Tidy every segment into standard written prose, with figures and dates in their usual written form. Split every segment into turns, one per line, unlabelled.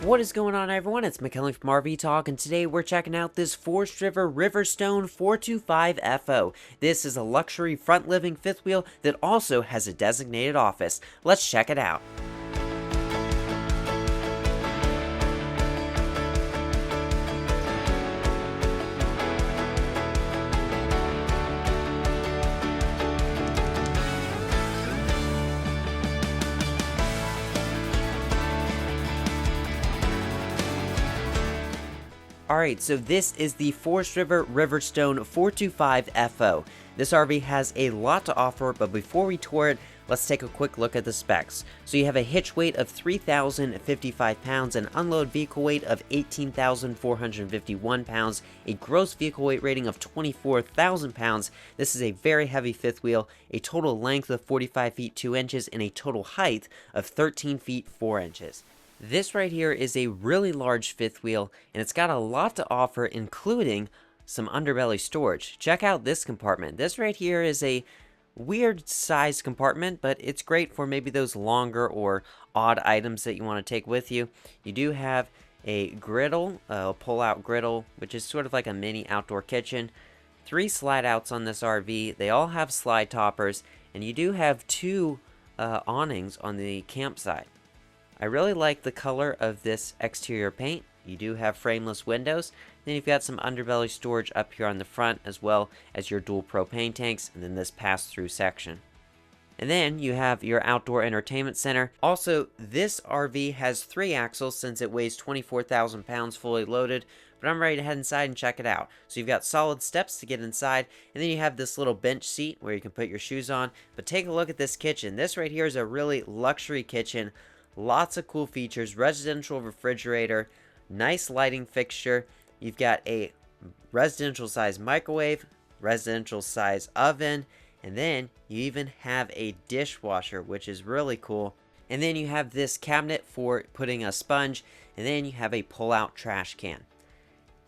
What is going on, everyone? It's McKinley from RV Talk, and today we're checking out this Forest River Riverstone 425FO. This is a luxury front living fifth wheel that also has a designated office. Let's check it out. Alright, so this is the Forest River Riverstone 425FO. This RV has a lot to offer, but before we tour it, let's take a quick look at the specs. So you have a hitch weight of 3,055 pounds, an unload vehicle weight of 18,451 pounds, a gross vehicle weight rating of 24,000 pounds. This is a very heavy fifth wheel, a total length of 45 feet 2 inches, and a total height of 13 feet 4 inches. This right here is a really large fifth wheel, and it's got a lot to offer, including some underbelly storage. Check out this compartment. This right here is a weird size compartment, but it's great for maybe those longer or odd items that you want to take with you. You do have a griddle, a pull-out griddle, which is sort of like a mini outdoor kitchen. 3 slide outs on this RV. They all have slide toppers, and you do have 2 awnings on the campsite. I really like the color of this exterior paint. You do have frameless windows. Then you've got some underbelly storage up here on the front, as well as your dual propane tanks, and then this pass-through section. And then you have your outdoor entertainment center. Also, this RV has 3 axles since it weighs 24,000 pounds fully loaded, but I'm ready to head inside and check it out. So you've got solid steps to get inside, and then you have this little bench seat where you can put your shoes on. But take a look at this kitchen. This right here is a really luxury kitchen. Lots of cool features, residential refrigerator, nice lighting fixture. You've got a residential size microwave, residential size oven, and then you even have a dishwasher, which is really cool. And then you have this cabinet for putting a sponge, and then you have a pull-out trash can.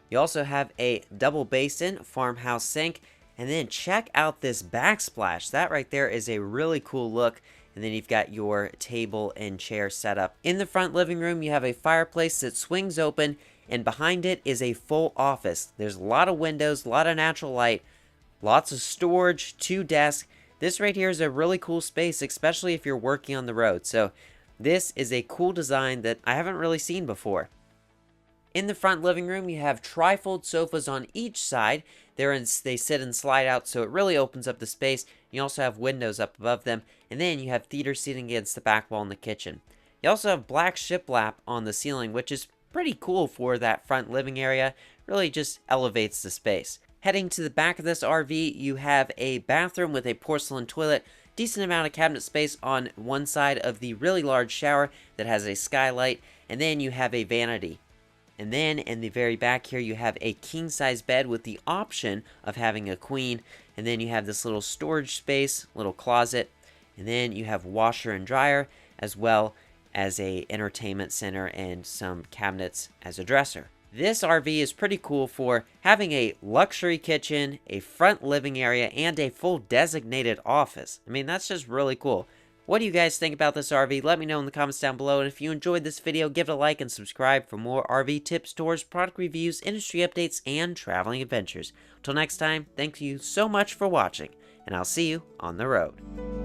You also have a double basin farmhouse sink, and then check out this backsplash. That right there is a really cool look. And then you've got your table and chair setup. In the front living room, you have a fireplace that swings open, and behind it is a full office. There's a lot of windows, a lot of natural light, lots of storage, 2 desks. This right here is a really cool space, especially if you're working on the road. So this is a cool design that I haven't really seen before. In the front living room, you have trifold sofas on each side. They sit and slide out, so it really opens up the space. You also have windows up above them, and then you have theater seating against the back wall in the kitchen. You also have black shiplap on the ceiling, which is pretty cool for that front living area. Really just elevates the space. Heading to the back of this RV, you have a bathroom with a porcelain toilet, decent amount of cabinet space on one side of the really large shower that has a skylight, and then you have a vanity. And then in the very back here, you have a king-size bed with the option of having a queen. And then you have this little storage space, little closet. And then you have washer and dryer, as well as a entertainment center and some cabinets as a dresser. This RV is pretty cool for having a luxury kitchen, a front living area, and a full designated office. I mean, that's just really cool. What do you guys think about this RV? Let me know in the comments down below, and if you enjoyed this video, give it a like and subscribe for more RV tips, tours, product reviews, industry updates, and traveling adventures. Until next time, thank you so much for watching, and I'll see you on the road.